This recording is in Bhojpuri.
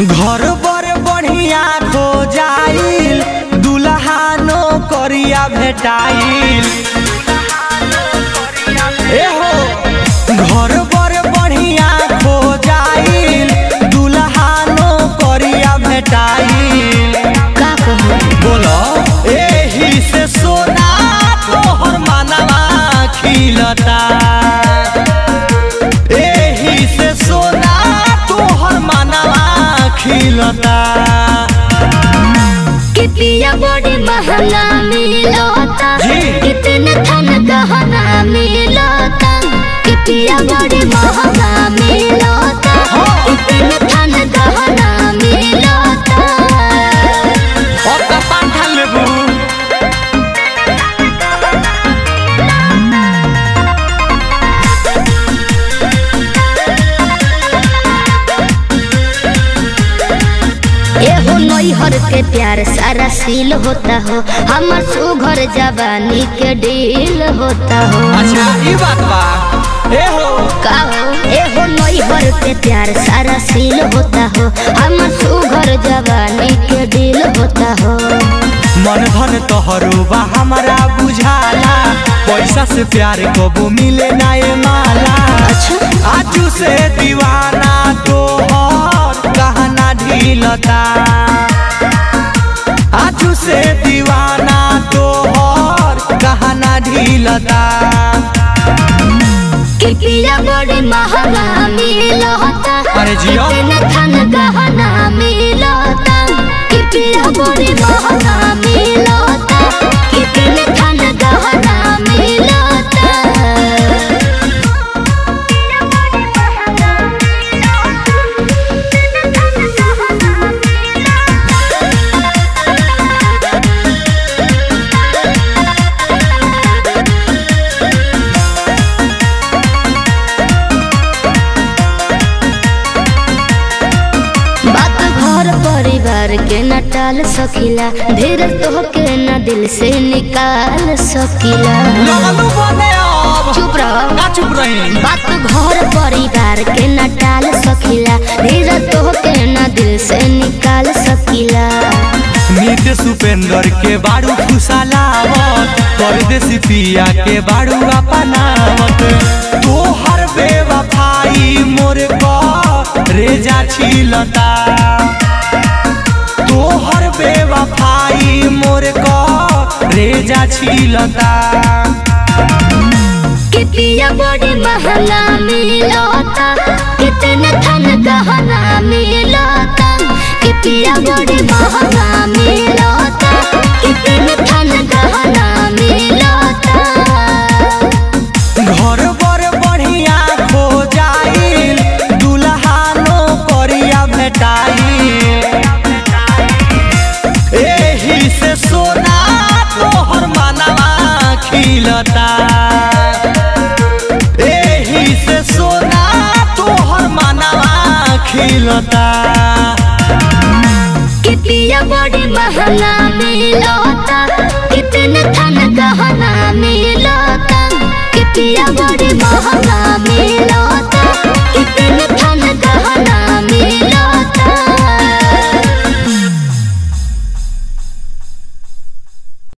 घर बर बढ़िया खो जाइल दुल्हानो करिया भेटाइल। ए हो घर बर बढ़िया खो जाइल दुल्हानो करिया भेटाइल। का कहूं बोलो एही से सोना तोहर मनवा खिलता। एही से सोना तोहर मनवा खिलता। कि पिया बड़ी महंगा मिलता, कितने थन गहना मिलता। कि पिया बड़ी महंगा मिलता, कितने थन गहना मिलता। और का पांठा लेबू एहो नैहर के प्यार सारा सील होता हो, हमर सुघर जवानी के डील होता हो। अच्छा ई बात बा। एहो का हो एहो नैहर के प्यार सारा सील होता हो, हमर सुघर जवानी के डील होता हो। मन धन तोहरो बा हमारा बुझाला, पैसा से प्यार कबो मिले ना ये माला। अच्छा आजू से दीवाना तोहर कहना ढीलता। आजू से दीवाना तोहर कहना ढीलता। कि पिया बड़ी महंगा मिलता, अरे जियो कितने थन गहना मिलता। कि पिया बड़ी महंगा मिलता, कितने थन गहना मिलता। बात घर परिवार के न टाल सकीला, धीरज तो के न दिल से निकाल सकीला। लगलू बने अब चुप रहो ना चुप रही। बात घर परिवार के न टाल सकीला, धीरज तो के न दिल से निकाल सकीला। नीत सुपेंद्र के बारू खुशलावत, परदेसी पिया के बारू अपनावत। तोहर बेवफाई मोरे को रेजा छिलता। तोहर बेवफाई मोरे को रेजा छिलता। कि पिया बड़ी महंगा मिलता, कितने थन गहना मिलता। कि पिया बड़ी महंगा मिलता, कितने थन गहना मिलता। घर बर बढ़िया खो जाइल दुल्हानो करिया भेटाइल। एही से सोना तोहर मनवा खिलता। एही से सोना तोहर मनवा खिलता। कि पिया बड़ी महंगा मिलता, कितने थन गहना मिलता। कि पिया बड़ी महंगा